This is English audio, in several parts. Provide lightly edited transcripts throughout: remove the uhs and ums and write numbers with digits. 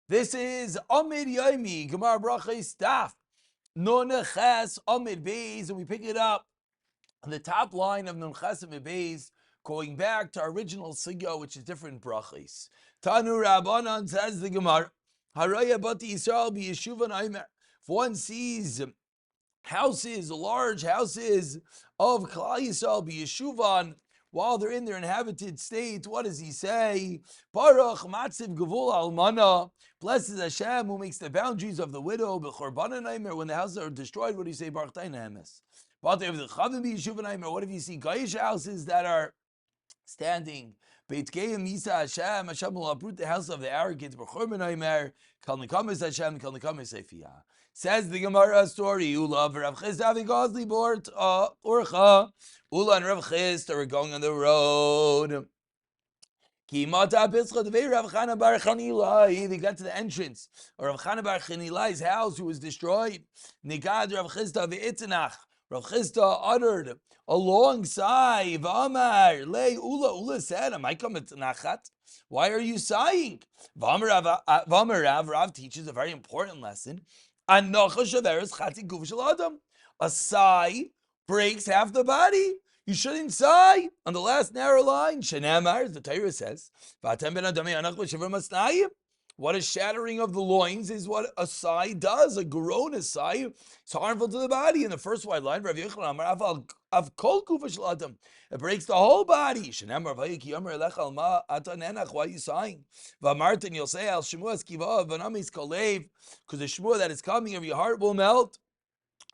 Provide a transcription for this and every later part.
This is Amud Yomi, Gemara Berachos Daf Nun Ches Amud Beis, and we pick it up on the top line of Nun Ches Amud Beis, going back to our original sugya, which is different brachos. Tanu Rabbanan, says the Gemara, Haraya Bati Yisrael b'Yeshuvan Aimer. If one sees houses, large houses of Klal Yisrael b'Yeshuvan, while they're in their inhabited state, what does he say? Baruch matziv gevul almana. Blesses Hashem who makes the boundaries of the widow. B'chorbanan naimer, when the houses are destroyed, what do you say? Baruch taina emes. But if the chavim b'yeshuv naimer, what if you see Gaish houses that are standing? Beit Geim Yisa Hashem, Hashem will uproot the house of the arrogant. B'chorban naimer, kal nekamis Hashem, kal nekamis Sefiya. Says the Gemara story, Ula Rav Chisda v'Gazli bort Orcha. Ula and Rav Chisda are going on the road. They got to the entrance of Rav Chana bar Chanilai's house, who was destroyed. Nigad Rav Chisda v'Itznach. Rav Chisda uttered a long sigh. V'amar lei Ula. Ula said, "Am I coming to nachat? Why are you sighing?" V'amar Rav teaches a very important lesson. A sigh breaks half the body. You shouldn't sigh. On the last narrow line, Shenamar, the Torah says, what a shattering of the loins is what a sigh does. A groan, a sigh, it's harmful to the body. In the first wide line, it breaks the whole body. Why are you sighing? Martin, you'll say, because the shmua that is coming of your heart will melt.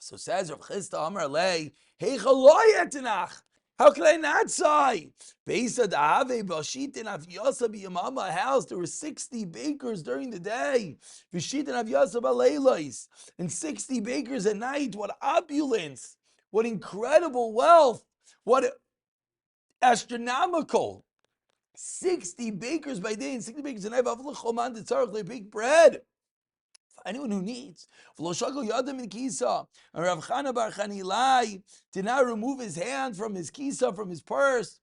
So says Rav Chisda Amar Lei, Hey Chaloyetinach. How can I not sigh? Based on Ave Bashitin Avyasa B'Yamama house, there were 60 bakers during the day. Vishitin Avyasa B'Leilos, and 60 bakers at night. What opulence! What incredible wealth! What astronomical! 60 bakers by day and 60 bakers at night. They bake bread. Anyone who needs. And Rav Chana bar Chanilai did not remove his hand from his kisa, from his purse.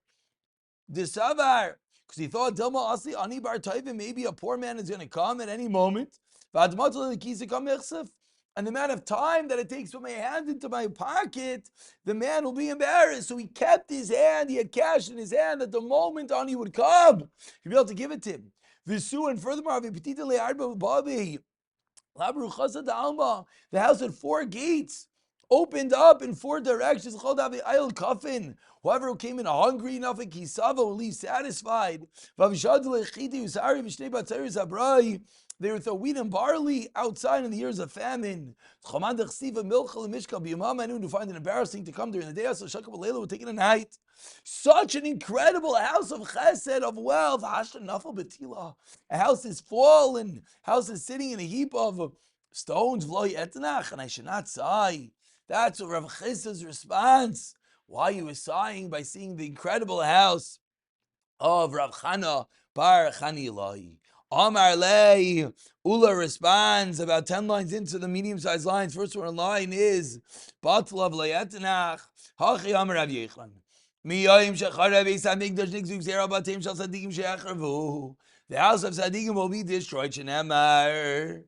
Disavar, because he thought, Dilma Asli Ani bar Toivim, maybe a poor man is going to come at any moment. And the amount of time that it takes to put my hand into my pocket, the man will be embarrassed. So he kept his hand, he had cash in his hand at the moment Ani would come. He'd be able to give it to him. Visu, and furthermore, the house had 4 gates, opened up in 4 directions. Whoever who came in hungry enough will leave satisfied. They would throw wheat and barley outside in the years of famine. To find it embarrassing to come during the day, so Shakab Layla would take it at night. Such an incredible house of chesed, of wealth. A house is fallen, a house is sitting in a heap of stones, and I should not sigh. That's what Rav Chisda's response. Why he was sighing? By seeing the incredible house of Rav Chana bar Chanilai. Amar Lei, Ula responds about 10 lines into the medium-sized lines. First one line is Batlav Le'etanach Hachi Amar Rav Yechlan. The house of Sadiqim will be destroyed. Shenamar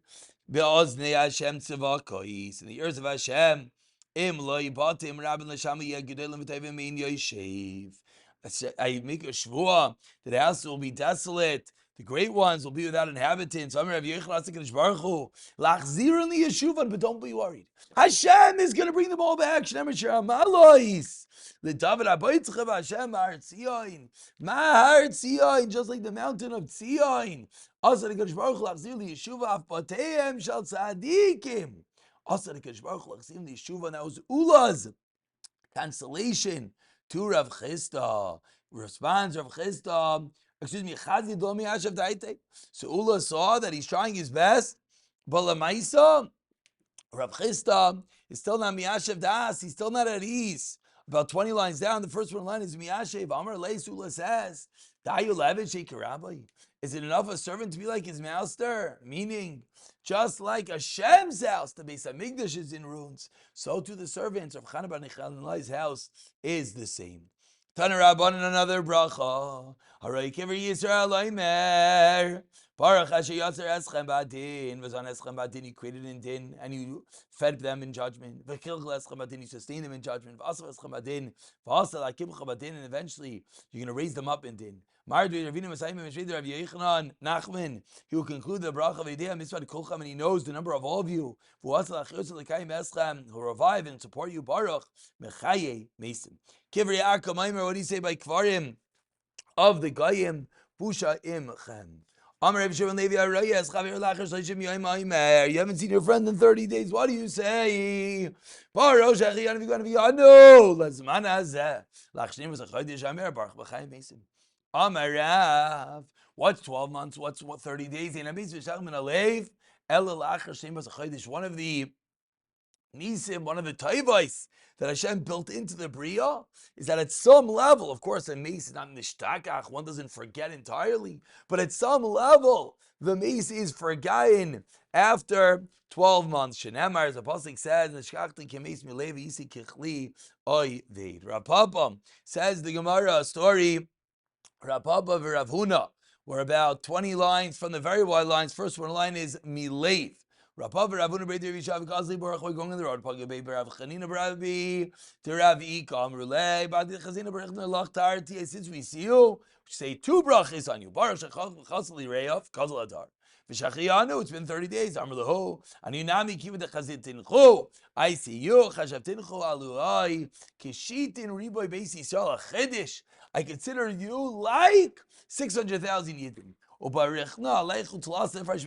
Be'oznei Hashem Tzavakois. In the ears of Hashem, Im Lo Yibatim Rabin L'Shama Yegudelim V'Tevim Ein Yoshev. I make a shvuah that the house will be desolate. The great ones will be without inhabitants. But don't be worried. Hashem is going to bring them all back. The David Hashem Mahar Tzion, just like the mountain of Tzion. Also the Kodesh Baruch Hu lachzir liyeshuva af bateim shel tzadikim. Also the Kodesh Baruch Hu lachzir liyeshuva, and that was Ula's consolation to Rav Chisda. Responds Rav Chisda, Chazi Domi Hashav Daite. So Ula saw that he's trying his best, but Lamaisa, Rav Chisda is still not Miyashav Das, he's still not at ease. About 20 lines down, the first one line is Miyashev. Amar Leis Ula says, Dayu Levin Sheikh Rabbi. Is it enough a servant to be like his master? Meaning, just like Hashem's house, the Beis Hamikdash is in ruins, so too the servants of Chana bar Chanilai's house is the same. Tana Rabban, another bracha. Haray Kiver Yisrael Oimer. Baruch Asher Yatzer Eschem Ba'adin, was on Eschem Ba'adin, you created in din, and you fed them in judgment. V'chilchel Eschem Ba'adin, you sustained them in judgment. V'asar Eschem Ba'adin, v'asar Akimcha Ba'adin, and eventually you're going to raise them up in din. Mardu Ravina Masayim Meshveder Rav Yechanan Nachman, he will conclude the bracha of Idea Mitzvah Kulcham, and he knows the number of all of you. V'asar Achiyotzer L'Kayim Eschem, who revive and support you. Baruch Mechaye Mason. Kivri Yaakov Maimer, what do you say by Kvarim of the Goyim? Busha Imchem. You haven't seen your friend in 30 days. What do you say? What's 12 months? What's 30 days? One of the Nisim, one of the Taivais that Hashem built into the Bria, is that at some level, of course, a mace is not nishtakach, one doesn't forget entirely, but at some level, the mace is forgotten after 12 months. Shenemar, as the Pasuk says, Nishkachti kemes milevi isi kichli oy veid. Rav Papa says the Gemara, a story, Rav Papa v'Rav Huna, we're about 20 lines from the very wide lines. First one line is milev. Rapav Ravuna Breder Vishav Gazli Baruch. We're going on the road. Pagay Bei Rav Chanina Barabi to Rav Ikam Rulei Badi Chazina Baruch Lach Tarti. Since we see you, we say two brachas on you. Baruch Shachasli Reyav Kazal Adar. V'Shachiyanu. It's been 30 days. Amr Lehu. Ani Nami Kiva de Chazitinchu. I see you. Chashavtinchu Aluai Kishitin Riboy Beis Yisrael Chedish. I consider you like 600,000 Yidden. If I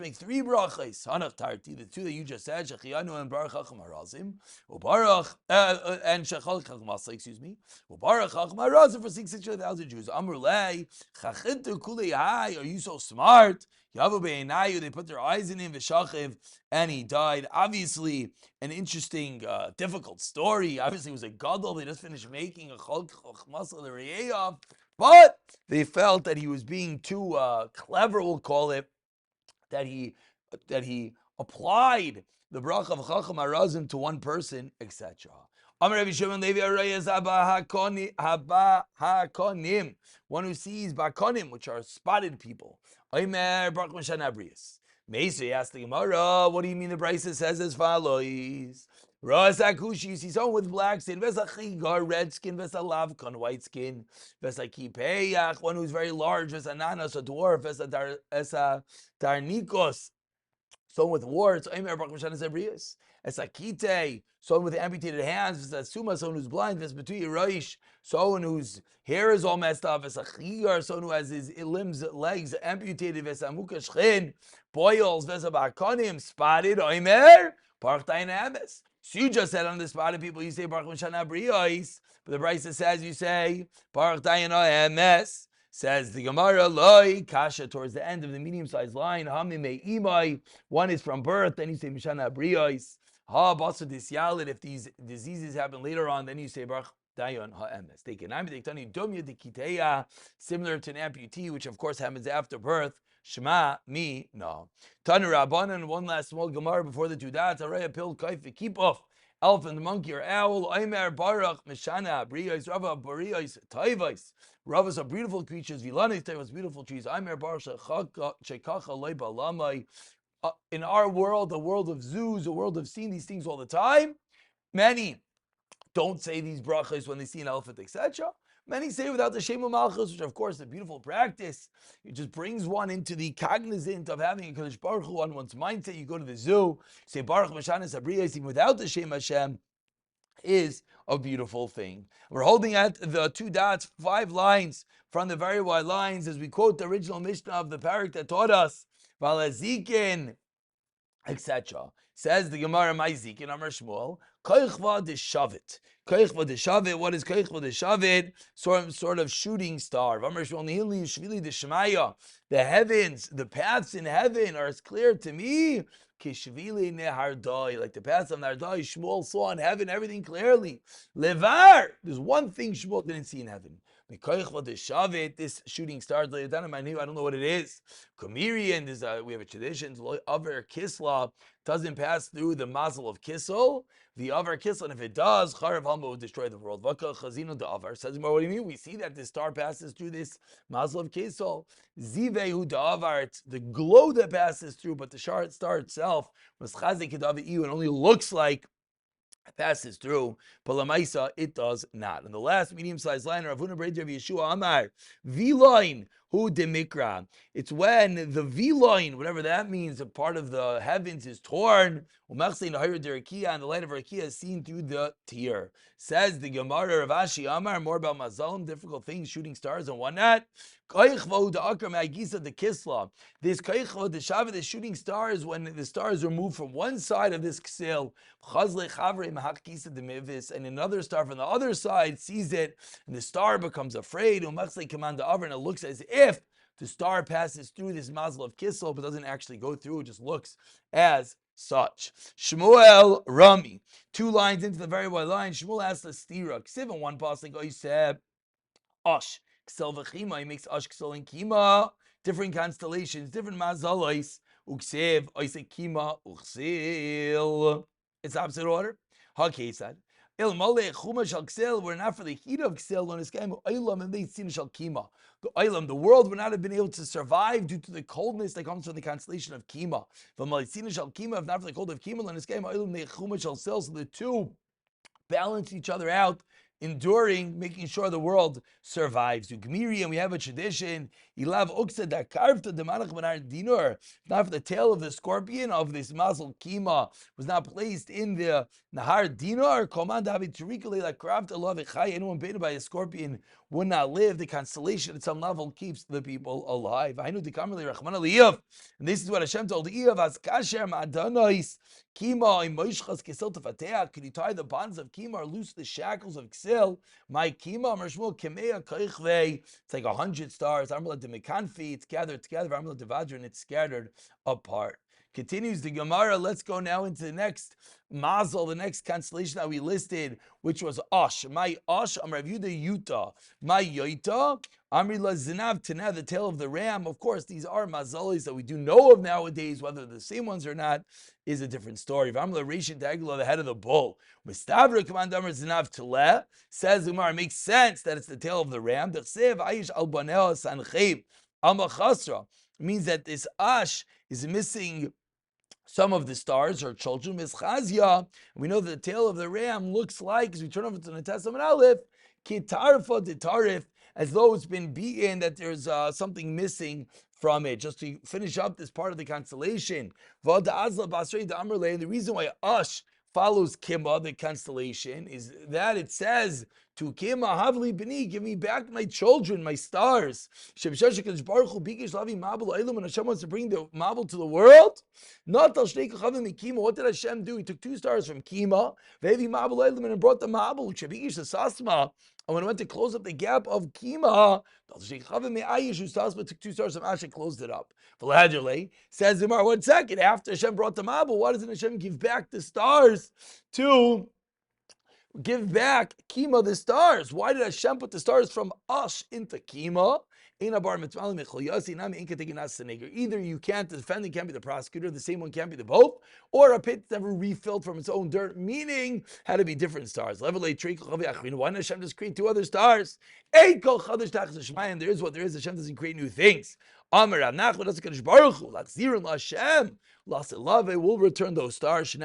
make three brachas, Hanach Tarti, the two that you just said, Shechianu and Baruch Chacham Harazim, and Shechal Chacham Asa, excuse me, Baruch Chacham Harazim for 600,000 Jews. Amrulei, Chachintu Kulei Hai, are you so smart? Yavu Be'enayu, they put their eyes in him, V'shachiv, and he died. Obviously, an interesting, difficult story. Obviously, it was a gadol. They just finished making a Chol Chacham Asa, the Re'eyav. But they felt that he was being too clever, we'll call it, that he applied the bracha of Chacham Harazim to one person, etc. One who sees bakonim, which are spotted people. Meisri asked the Gemara, what do you mean the Brisa says as follows? Rasakushi, you see someone with black skin, Vesachigar, red skin, Vesalavkon, white skin, Vesakipeyach, one who's very large, Vesananas, a dwarf, Vesadarnikos, someone with warts, Esakite, someone with amputated hands, Vesasuma, someone who's blind, Vesbetui Roish, someone whose hair is all messed up, Vesachigar, someone who has his limbs, legs amputated, Vesamukashchin, boils, Vesabakonim, spotted, Oimer, Parchtain Ames. So you just said on the spotted people, you say Baruch Mishana Briyos, but the Brisa says you say Baruch Dayan Ames. Says the Gemara, Loi Kasha, towards the end of the medium-sized line, Hamime Imai, one is from birth, then you say Mishana Briyos. Ha Basa Disyalid, if these diseases happen later on, then you say Baruch Dayan Ha'emes. Similar to an amputee, which of course happens after birth. Shema mi no. Tanu Rabbanan, one last small Gemara before the two dots. Araya pil kaif keep off. Elephant, monkey, or owl. Aimer Baruch Mishana Briyos Rava Bariyos Taivais. Ravas are beautiful creatures. Vilanis Taivas beautiful trees. Aimer Baruch Shekacha Leiba Lamai. In our world, the world of zoos, the world of seeing these things all the time, many don't say these brachas when they see an elephant, etc. Many say without the Shema Malchus, which of course is a beautiful practice. It just brings one into the cognizant of having a Kadosh Baruch Hu on one's mindset. You go to the zoo, say Baruch Mashanas Abriyas, even without the Shema Hashem, is a beautiful thing. We're holding at the two dots, 5 lines from the very wide lines, as we quote the original Mishnah of the parak that taught us, Valazikin, etc. Says the Gemara, my Zikin, Amar Shmuel, Koichva deshavit. Koichva deshavit, what is Koichva deshavit? Sort of shooting star. Amar Shmuel, Nihili Shvili Deshmaya. The heavens, the paths in heaven are as clear to me. Kishvili Nehardai, like the paths of Nehardai, Shmuel saw in heaven everything clearly. Levar, there's one thing Shmuel didn't see in heaven. This shooting stars, I don't know what it is. Kamiri, and we have a tradition, Aver Kisla doesn't pass through the mazel of Kisel. The Avar Kisel, and if it does, Charav Hama will destroy the world. Vaka Chazino de Avar. Says, what do you mean? We see that the star passes through this mazel of Kisel. Zivehu de Avar, it's the glow that passes through, but the star itself was Chazik Kedavi, and only looks like passes through, but Lamaisa, it does not. And the last medium-sized line, Rav Huna B'Rei Rav Yeshua Amar, V-line, hu demikra. It's when the V-line, whatever that means, a part of the heavens is torn, and the light of Rakia is seen through the tear. Says the Gemara of Ashi Amar, more about Mazalim, difficult things, shooting stars and whatnot. Kaichvo the Akram Agisa the Kisla. This Kaichvo, the Shavah, the shooting stars, when the stars are moved from one side of this Ksil, and another star from the other side sees it, and the star becomes afraid, and it looks as if the star passes through this mazel of Kisel, but doesn't actually go through, it just looks as such. Shmuel Rami, 2 lines into the very wide line, Shmuel asks the stira, Ksiv in one pasuk, Oiseb, Osh, Ksel v'chima, he makes Osh, Ksel, and Kima, different constellations, different mazalos, Uksev, Oisek Kima, Uksil. It's opposite order. HaKesad. Il Mole Chuma Shal Ksel were not for the heat of Ksel on his game. Olam and they sin Shal Kima. The Olam, the world would not have been able to survive due to the coldness that comes from the constellation of Kima. The Malitzina Shal Kima, if not for the cold of Kima on his game, Olam they Chuma Shal Sel. So the two balance each other out, enduring, making sure the world survives. Ugmiri, and we have a tradition. Ilav uksa da karvta de manach benar dinur. Not for the tail of the scorpion of this mazel kima was not placed in the nahar dinur. Command David Turikale la karvta love echai. Anyone bitten by a scorpion would not live. The constellation at some level keeps the people alive. I know the kamerli rachman aliyav, and this is what Hashem told Eiv as kasher ma'adanois kima imoishchas kesel tefateach. Could you tie the bonds of kima or loose the shackles of ksel? My kima marshmul kemea kaichvei. It's like 100 stars. Amrla de mekanfi. It's gathered together. Amrla de vadra, and it's scattered apart. Continues the Gemara. Let's go now into the next mazel, the next constellation that we listed, which was Osh. My Osh, Amrav Yuda Yuta. My Yoita, Amri La Zinav Taneh, the tail of the ram. Of course, these are mazalis that we do know of nowadays. Whether the same ones or not is a different story. Vamla Rishon Dagla, the head of the bull. Mistavra Command Amr Zinav Taleh, says Gemara, makes sense that it's the tail of the ram. Dechsev Aish Al Banel Sanchev Alma Chasra. It means that this Ash is missing some of the stars or children. Mischazia, we know the tail of the ram looks like, as we turn over to the Testament Aleph, kitarfa detarif, as though it's been beaten, that there's something missing from it. Just to finish up this part of the constellation, the reason why Ash follows Kima, the constellation, is that it says to Kima, Havli Bini, give me back my children, my stars. When Hashem wants to bring the Mabul to the world, what did Hashem do? He took 2 stars from Kima, and brought the Mabul. And when I went to close up the gap of Kima, took 2 stars from Ash and closed it up. Says Zimar, 1 second, after Hashem brought the Mabul, why doesn't Hashem give back the stars to give back Kima, the stars? Why did Hashem put the stars from Ash into Kima? Either you can't, the defendant can't be the prosecutor, the same one can't be the both, or a pit never refilled from its own dirt, meaning had to be different stars. Why did Hashem just create 2 other stars? And there is what there is. Hashem doesn't create new things. Will return those stars.